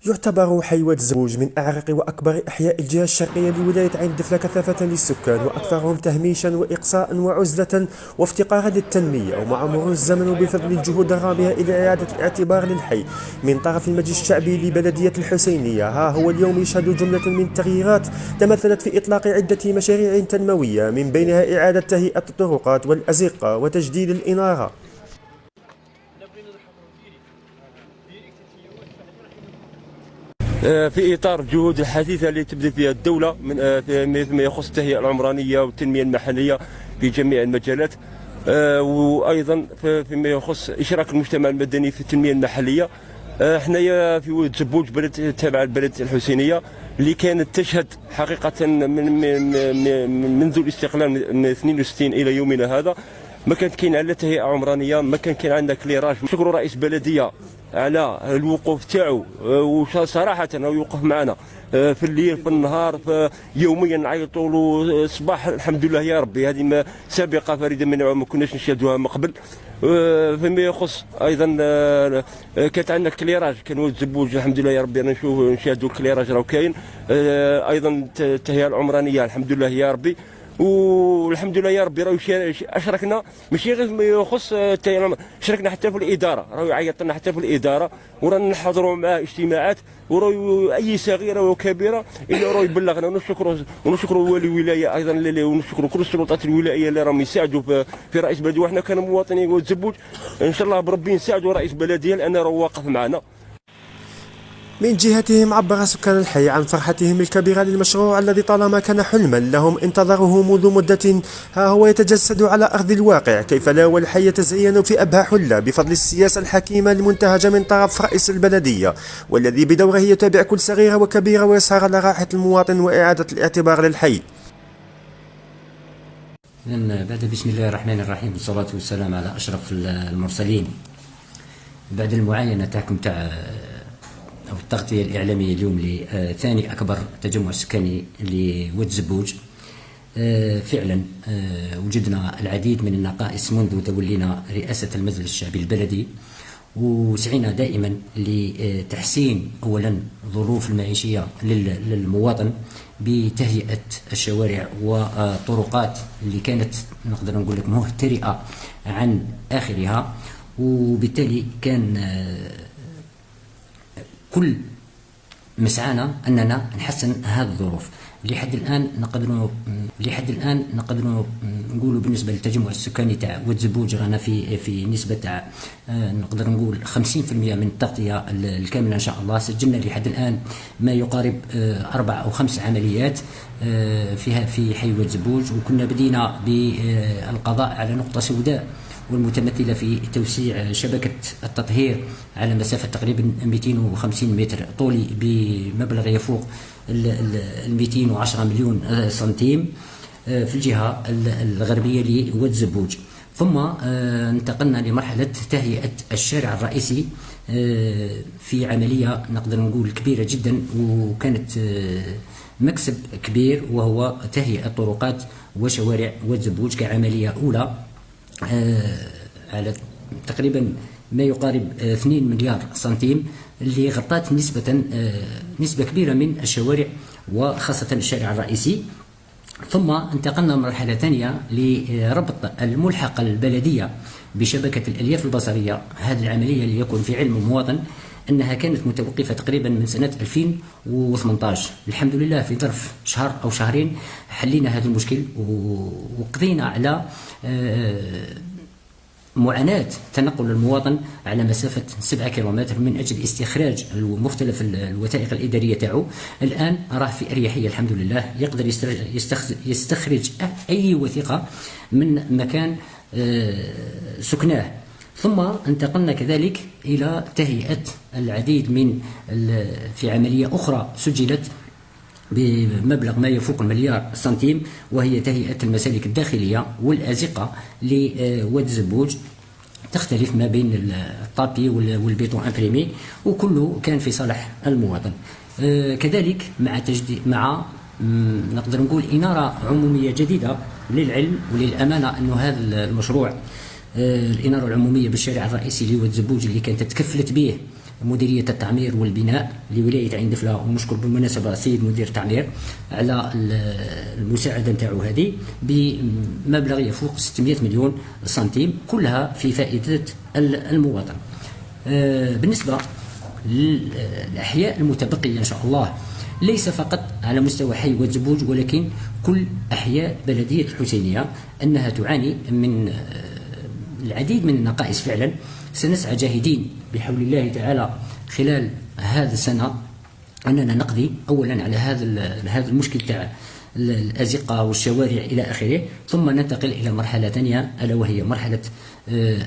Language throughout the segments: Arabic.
يعتبر حي واد الزبوج من أعرق وأكبر أحياء الجهة الشرقية لولاية عين الدفلة كثافة للسكان وأكثرهم تهميشا وإقصاء وعزلة وافتقارا للتنمية. ومع مرور الزمن وبفضل الجهود الرامية إلى إعادة الاعتبار للحي من طرف المجلس الشعبي لبلدية الحسينية، ها هو اليوم يشهد جملة من التغييرات تمثلت في إطلاق عدة مشاريع تنموية، من بينها إعادة تهيئة الطرقات والأزقة وتجديد الإنارة. في إطار الجهود الحثيثة التي تبذل فيها الدولة فيما يخص التهيئة العمرانية والتنمية المحلية في جميع المجالات، وأيضا فيما يخص إشراك المجتمع المدني في التنمية المحلية. حنايا في ولد زبوج بلد تابعة للبلد الحسينية اللي كانت تشهد حقيقة منذ الاستقلال من 62 إلى يومنا هذا ما كانت كاين على تهيئة عمرانية، ما كان عندنا كليراج. نشكر رئيس بلدية على الوقوف تاعو، وصراحة يوقف معنا في الليل في النهار يوميا نعيطوا له الصباح. الحمد لله يا ربي، هذه سابقة فريدة من نوعها ما كناش نشاهدوها من قبل. فيما يخص ايضا كانت عندنا كليراج، كان ولد زبوج الحمد لله يا ربي انا نشاهدوا الكليراج راه كاين. ايضا التهيئة العمرانية الحمد لله يا ربي، والحمد لله يا ربي راهو اشركنا ماشي غير ما يخص شاركنا حتى في الاداره، راهو يعيط لنا حتى في الاداره ورانا نحضروا معاه اجتماعات، وراهو اي صغيره وكبيره الا راهو يبلغنا. ونشكروا والي الولايه ايضا ونشكروا كل السلطات الولائيه اللي راهم يساعدوا في رئيس بلديه. وحنا كمواطنين وتزبوج ان شاء الله بربي نساعدوا رئيس بلديه لانه راهو واقف معنا. من جهتهم عبر سكان الحي عن فرحتهم الكبيرة للمشروع الذي طالما كان حلما لهم انتظروه منذ مدة، ها هو يتجسد على أرض الواقع. كيف لا والحي يتزين في أبهى حلة بفضل السياسة الحكيمة المنتهجة من طرف رئيس البلدية، والذي بدوره يتابع كل صغيرة وكبيرة ويسهر على راحة المواطن وإعادة الاعتبار للحي. بعد بسم الله الرحمن الرحيم والصلاة والسلام على أشرف المرسلين. بعد المعاينة تاعكم تاع أو التغطية الإعلامية اليوم لثاني أكبر تجمع سكاني لواد زبوج، فعلا وجدنا العديد من النقائص منذ تولينا رئاسة المجلس الشعبي البلدي، وسعينا دائما لتحسين أولا الظروف المعيشية للمواطن بتهيئة الشوارع والطرقات اللي كانت نقدر نقول لك مهترئة عن آخرها. وبالتالي كان كل مسعانا أننا نحسن هذه الظروف. لحد الآن نقدر نقولوا بالنسبة للتجمع السكاني تاع واد زبوج رانا في نسبة تاع نقدر نقول 50% من التغطية الكاملة إن شاء الله. سجلنا لحد الآن ما يقارب 4 أو 5 عمليات فيها في حي واد زبوج، وكنا بدينا بالقضاء على نقطة سوداء والمتمثلة في توسيع شبكة التطهير على مسافة تقريبا 250 متر طولي بمبلغ يفوق 210 مليون سنتيم في الجهة الغربية لواد زبوج. ثم انتقلنا لمرحلة تهيئة الشارع الرئيسي في عملية نقدر نقول كبيرة جدا، وكانت مكسب كبير، وهو تهيئة طرقات وشوارع واد زبوج كعملية أولى على تقريبا ما يقارب 2 مليار سنتيم، اللي غطت نسبة كبيرة من الشوارع وخاصة الشارع الرئيسي. ثم انتقلنا مرحلة ثانية لربط الملحقة البلدية بشبكة الألياف البصرية. هذه العملية ليكون في علم المواطن أنها كانت متوقفة تقريبا من سنة 2018. الحمد لله في ظرف شهر أو شهرين حلينا هذا المشكل، وقضينا على معاناة تنقل المواطن على مسافة 7 كيلومتر من أجل استخراج مختلف الوثائق الإدارية تاعو. الآن راه في أريحية الحمد لله، يقدر يستخرج أي وثيقة من مكان سكناه. ثم انتقلنا كذلك إلى تهيئة العديد من في عملية أخرى سجلت بمبلغ ما يفوق 1 مليار سنتيم، وهي تهيئة المسالك الداخلية والأزقة لواد زبوج، تختلف ما بين الطابي والبيتون امبريمي، وكله كان في صالح المواطن. كذلك مع نقدر نقول إنارة عمومية جديدة. للعلم وللأمانة أنه هذا المشروع الإنارة العمومية بالشارع الرئيسي لواد زبوج اللي كانت تكفلت به مديرية التعمير والبناء لولاية عين دفلة، ونشكر بالمناسبة السيد مدير التعمير على المساعدة نتاعو هذه بمبلغ يفوق 600 مليون سنتيم، كلها في فائدة المواطن. بالنسبة للأحياء المتبقية إن شاء الله ليس فقط على مستوى حي واد زبوج، ولكن كل أحياء بلدية الحسينية أنها تعاني من العديد من النقائص فعلا. سنسعى جاهدين بحول الله تعالى خلال هذا السنة أننا نقضي أولا على هذا المشكل تاع الأزقة والشوارع إلى آخره، ثم ننتقل إلى مرحلة ثانية ألا وهي مرحلة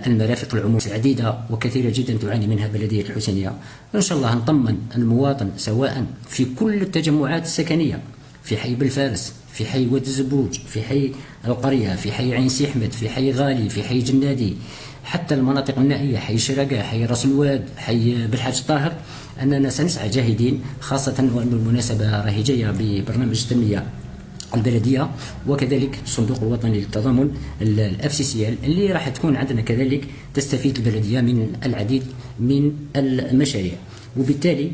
المرافق العمومية عديدة وكثيرة جدا تعاني منها بلدية الحسينية. إن شاء الله نطمن المواطن سواء في كل التجمعات السكنية، في حي بالفارس، في حي واد الزبوج، في حي القرية، في حي عين سي أحمد، في حي غالي، في حي جنادي، حتى المناطق النائية، حي شرقة، حي راس الواد، حي بالحاج طاهر، أننا سنسعى جاهدين، خاصة وأن بالمناسبة راهي جاية ببرنامج التنمية البلدية وكذلك الصندوق الوطني للتضامن الFCCL اللي راح تكون عندنا كذلك تستفيد البلدية من العديد من المشاريع، وبالتالي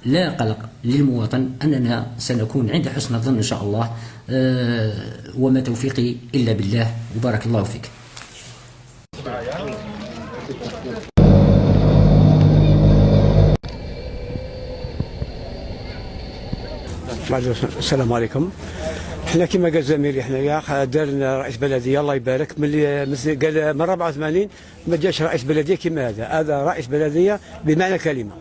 لا قلق للمواطن أننا سنكون عند حسن الظن إن شاء الله، وما توفيقي إلا بالله، وبارك الله فيك. السلام عليكم. احنا كما قال زميلي حنايا دار لنا رئيس بلديه الله يبارك، ملي قال من 84 ما جاش رئيس بلديه كما هذا رئيس بلديه بمعنى كلمه.